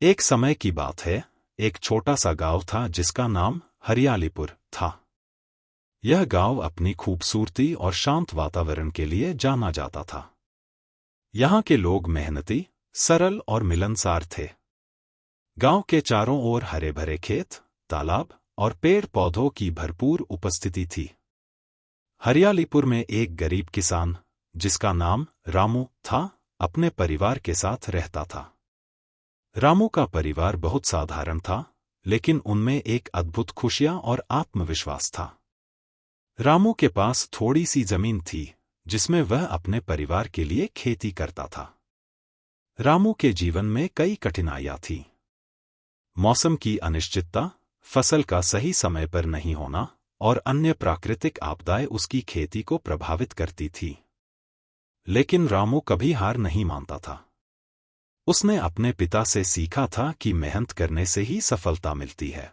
एक समय की बात है, एक छोटा सा गांव था जिसका नाम हरियालीपुर था। यह गांव अपनी खूबसूरती और शांत वातावरण के लिए जाना जाता था। यहाँ के लोग मेहनती, सरल और मिलनसार थे। गांव के चारों ओर हरे भरे खेत, तालाब और पेड़ पौधों की भरपूर उपस्थिति थी। हरियालीपुर में एक गरीब किसान, जिसका नाम रामू था, अपने परिवार के साथ रहता था। रामू का परिवार बहुत साधारण था, लेकिन उनमें एक अद्भुत खुशियां और आत्मविश्वास था। रामू के पास थोड़ी सी जमीन थी, जिसमें वह अपने परिवार के लिए खेती करता था। रामू के जीवन में कई कठिनाइयां थीं। मौसम की अनिश्चितता, फसल का सही समय पर नहीं होना और अन्य प्राकृतिक आपदाएं उसकी खेती को प्रभावित करती थी। लेकिन रामू कभी हार नहीं मानता था। उसने अपने पिता से सीखा था कि मेहनत करने से ही सफलता मिलती है।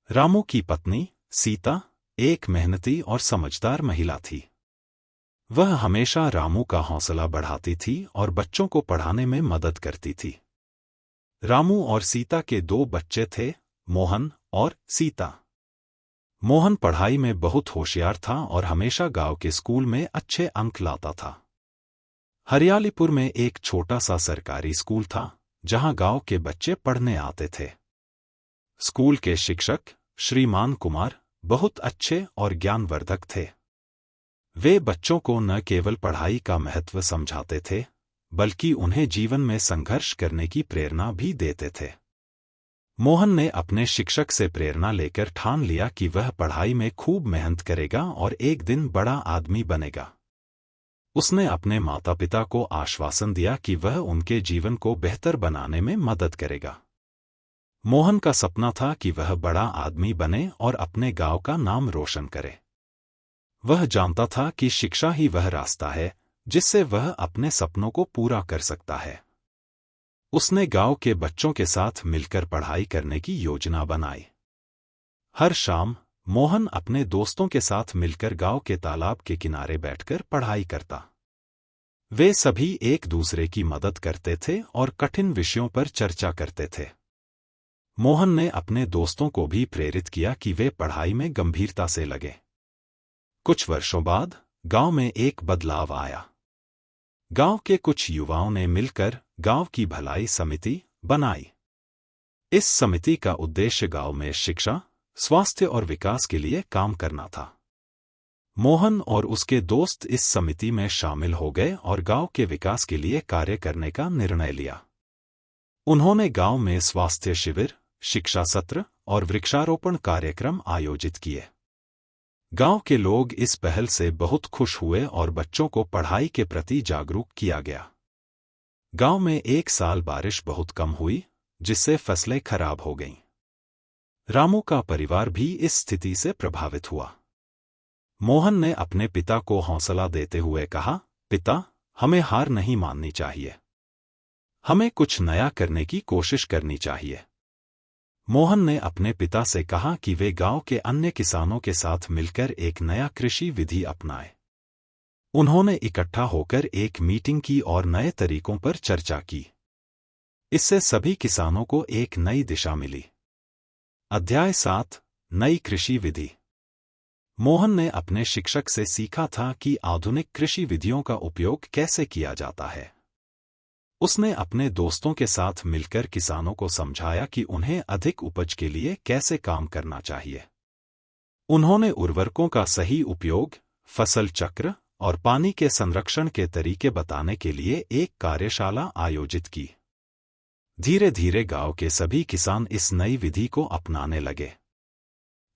रामू की पत्नी सीता एक मेहनती और समझदार महिला थी। वह हमेशा रामू का हौसला बढ़ाती थी और बच्चों को पढ़ाने में मदद करती थी। रामू और सीता के 2 बच्चे थे, मोहन और सीता। मोहन पढ़ाई में बहुत होशियार था और हमेशा गांव के स्कूल में अच्छे अंक लाता था। हरियालीपुर में एक छोटा सा सरकारी स्कूल था, जहां गांव के बच्चे पढ़ने आते थे। स्कूल के शिक्षक, श्रीमान कुमार, बहुत अच्छे और ज्ञानवर्धक थे। वे बच्चों को न केवल पढ़ाई का महत्व समझाते थे, बल्कि उन्हें जीवन में संघर्ष करने की प्रेरणा भी देते थे। मोहन ने अपने शिक्षक से प्रेरणा लेकर ठान लिया कि वह पढ़ाई में खूब मेहनत करेगा और एक दिन बड़ा आदमी बनेगा। उसने अपने माता पिता को आश्वासन दिया कि वह उनके जीवन को बेहतर बनाने में मदद करेगा। मोहन का सपना था कि वह बड़ा आदमी बने और अपने गांव का नाम रोशन करे। वह जानता था कि शिक्षा ही वह रास्ता है जिससे वह अपने सपनों को पूरा कर सकता है। उसने गांव के बच्चों के साथ मिलकर पढ़ाई करने की योजना बनाई। हर शाम मोहन अपने दोस्तों के साथ मिलकर गांव के तालाब के किनारे बैठकर पढ़ाई करता। वे सभी एक दूसरे की मदद करते थे और कठिन विषयों पर चर्चा करते थे। मोहन ने अपने दोस्तों को भी प्रेरित किया कि वे पढ़ाई में गंभीरता से लगे। कुछ वर्षों बाद गांव में एक बदलाव आया। गांव के कुछ युवाओं ने मिलकर गांव की भलाई समिति बनाई। इस समिति का उद्देश्य गांव में शिक्षा, स्वास्थ्य और विकास के लिए काम करना था। मोहन और उसके दोस्त इस समिति में शामिल हो गए और गांव के विकास के लिए कार्य करने का निर्णय लिया। उन्होंने गांव में स्वास्थ्य शिविर, शिक्षा सत्र और वृक्षारोपण कार्यक्रम आयोजित किए। गांव के लोग इस पहल से बहुत खुश हुए और बच्चों को पढ़ाई के प्रति जागरूक किया गया। गांव में एक साल बारिश बहुत कम हुई, जिससे फसलें खराब हो गईं। रामू का परिवार भी इस स्थिति से प्रभावित हुआ। मोहन ने अपने पिता को हौसला देते हुए कहा, पिता, हमें हार नहीं माननी चाहिए। हमें कुछ नया करने की कोशिश करनी चाहिए। मोहन ने अपने पिता से कहा कि वे गांव के अन्य किसानों के साथ मिलकर एक नया कृषि विधि अपनाएं। उन्होंने इकट्ठा होकर एक मीटिंग की और नए तरीकों पर चर्चा की। इससे सभी किसानों को एक नई दिशा मिली। अध्याय 7, नई कृषि विधि। मोहन ने अपने शिक्षक से सीखा था कि आधुनिक कृषि विधियों का उपयोग कैसे किया जाता है। उसने अपने दोस्तों के साथ मिलकर किसानों को समझाया कि उन्हें अधिक उपज के लिए कैसे काम करना चाहिए। उन्होंने उर्वरकों का सही उपयोग, फसल चक्र और पानी के संरक्षण के तरीके बताने के लिए एक कार्यशाला आयोजित की। धीरे धीरे गांव के सभी किसान इस नई विधि को अपनाने लगे।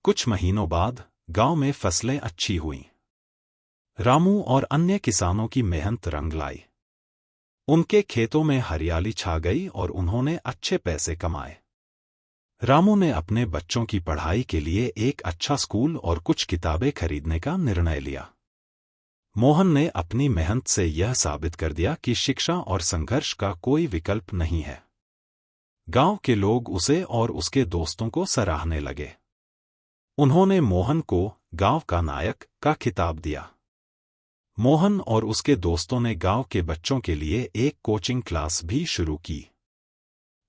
कुछ महीनों बाद गांव में फसलें अच्छी हुईं। रामू और अन्य किसानों की मेहनत रंग लाई। उनके खेतों में हरियाली छा गई और उन्होंने अच्छे पैसे कमाए। रामू ने अपने बच्चों की पढ़ाई के लिए एक अच्छा स्कूल और कुछ किताबें खरीदने का निर्णय लिया। मोहन ने अपनी मेहनत से यह साबित कर दिया कि शिक्षा और संघर्ष का कोई विकल्प नहीं है। गांव के लोग उसे और उसके दोस्तों को सराहने लगे। उन्होंने मोहन को गांव का नायक का खिताब दिया। मोहन और उसके दोस्तों ने गांव के बच्चों के लिए एक कोचिंग क्लास भी शुरू की।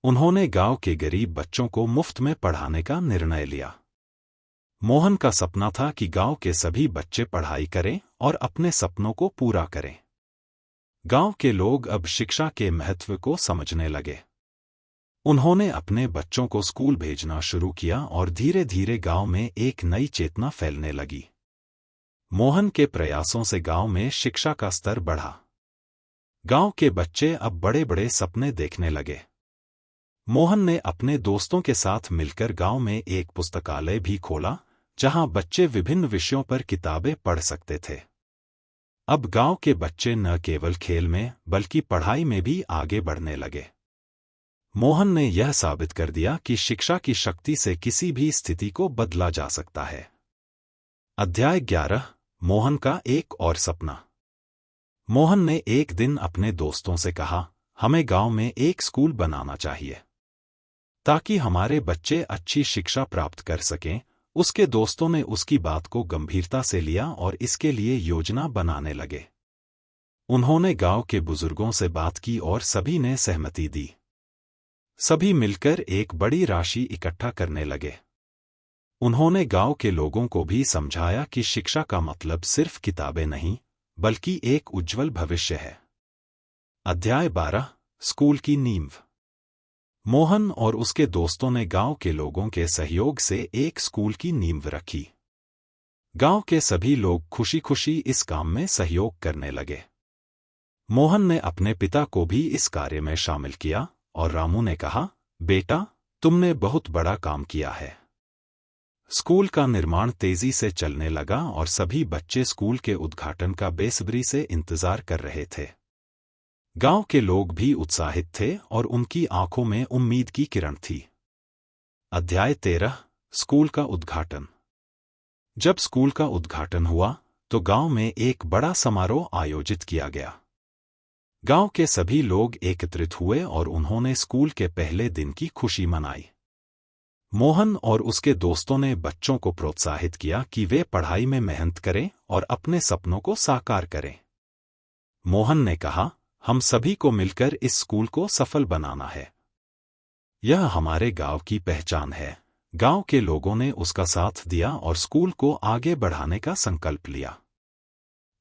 उन्होंने गांव के गरीब बच्चों को मुफ्त में पढ़ाने का निर्णय लिया। मोहन का सपना था कि गांव के सभी बच्चे पढ़ाई करें और अपने सपनों को पूरा करें। गांव के लोग अब शिक्षा के महत्व को समझने लगे। उन्होंने अपने बच्चों को स्कूल भेजना शुरू किया और धीरे धीरे गांव में एक नई चेतना फैलने लगी। मोहन के प्रयासों से गांव में शिक्षा का स्तर बढ़ा। गांव के बच्चे अब बड़े बड़े सपने देखने लगे। मोहन ने अपने दोस्तों के साथ मिलकर गांव में एक पुस्तकालय भी खोला, जहां बच्चे विभिन्न विषयों पर किताबें पढ़ सकते थे। अब गांव के बच्चे न केवल खेल में बल्कि पढ़ाई में भी आगे बढ़ने लगे। मोहन ने यह साबित कर दिया कि शिक्षा की शक्ति से किसी भी स्थिति को बदला जा सकता है। अध्याय 11। मोहन का एक और सपना। मोहन ने एक दिन अपने दोस्तों से कहा, हमें गांव में एक स्कूल बनाना चाहिए ताकि हमारे बच्चे अच्छी शिक्षा प्राप्त कर सकें। उसके दोस्तों ने उसकी बात को गंभीरता से लिया और इसके लिए योजना बनाने लगे। उन्होंने गांव के बुजुर्गों से बात की और सभी ने सहमति दी। सभी मिलकर एक बड़ी राशि इकट्ठा करने लगे। उन्होंने गांव के लोगों को भी समझाया कि शिक्षा का मतलब सिर्फ किताबें नहीं, बल्कि एक उज्जवल भविष्य है। अध्याय 12। स्कूल की नींव। मोहन और उसके दोस्तों ने गांव के लोगों के सहयोग से एक स्कूल की नींव रखी। गांव के सभी लोग खुशी खुशी इस काम में सहयोग करने लगे। मोहन ने अपने पिता को भी इस कार्य में शामिल किया और रामू ने कहा, बेटा, तुमने बहुत बड़ा काम किया है। स्कूल का निर्माण तेजी से चलने लगा और सभी बच्चे स्कूल के उद्घाटन का बेसब्री से इंतजार कर रहे थे। गांव के लोग भी उत्साहित थे और उनकी आंखों में उम्मीद की किरण थी। अध्याय 13। स्कूल का उद्घाटन। जब स्कूल का उद्घाटन हुआ तो गांव में एक बड़ा समारोह आयोजित किया गया। गांव के सभी लोग एकत्रित हुए और उन्होंने स्कूल के पहले दिन की खुशी मनाई। मोहन और उसके दोस्तों ने बच्चों को प्रोत्साहित किया कि वे पढ़ाई में मेहनत करें और अपने सपनों को साकार करें। मोहन ने कहा, हम सभी को मिलकर इस स्कूल को सफल बनाना है। यह हमारे गांव की पहचान है। गांव के लोगों ने उसका साथ दिया और स्कूल को आगे बढ़ाने का संकल्प लिया।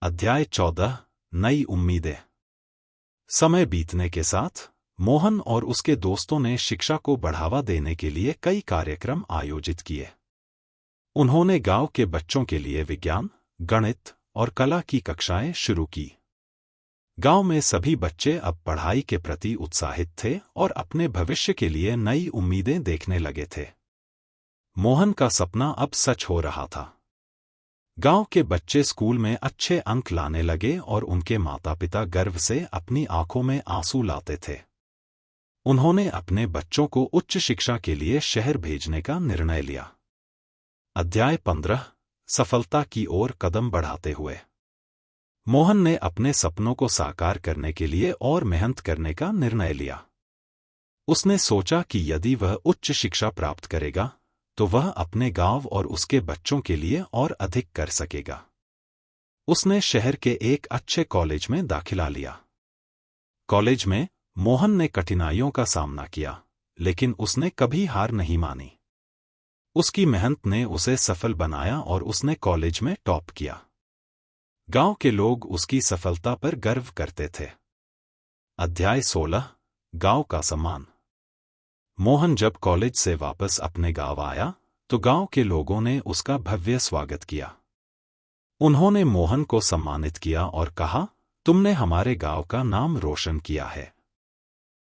अध्याय 14। नई उम्मीदें। समय बीतने के साथ मोहन और उसके दोस्तों ने शिक्षा को बढ़ावा देने के लिए कई कार्यक्रम आयोजित किए। उन्होंने गांव के बच्चों के लिए विज्ञान, गणित और कला की कक्षाएं शुरू की। गांव में सभी बच्चे अब पढ़ाई के प्रति उत्साहित थे और अपने भविष्य के लिए नई उम्मीदें देखने लगे थे। मोहन का सपना अब सच हो रहा था। गांव के बच्चे स्कूल में अच्छे अंक लाने लगे और उनके माता-पिता गर्व से अपनी आंखों में आंसू लाते थे। उन्होंने अपने बच्चों को उच्च शिक्षा के लिए शहर भेजने का निर्णय लिया। अध्याय 15। सफलता की ओर कदम बढ़ाते हुए। मोहन ने अपने सपनों को साकार करने के लिए और मेहनत करने का निर्णय लिया। उसने सोचा कि यदि वह उच्च शिक्षा प्राप्त करेगा तो वह अपने गांव और उसके बच्चों के लिए और अधिक कर सकेगा। उसने शहर के एक अच्छे कॉलेज में दाखिला लिया। कॉलेज में मोहन ने कठिनाइयों का सामना किया, लेकिन उसने कभी हार नहीं मानी। उसकी मेहनत ने उसे सफल बनाया और उसने कॉलेज में टॉप किया। गांव के लोग उसकी सफलता पर गर्व करते थे। अध्याय 16। गांव का सम्मान। मोहन जब कॉलेज से वापस अपने गांव आया तो गांव के लोगों ने उसका भव्य स्वागत किया। उन्होंने मोहन को सम्मानित किया और कहा, तुमने हमारे गांव का नाम रोशन किया है।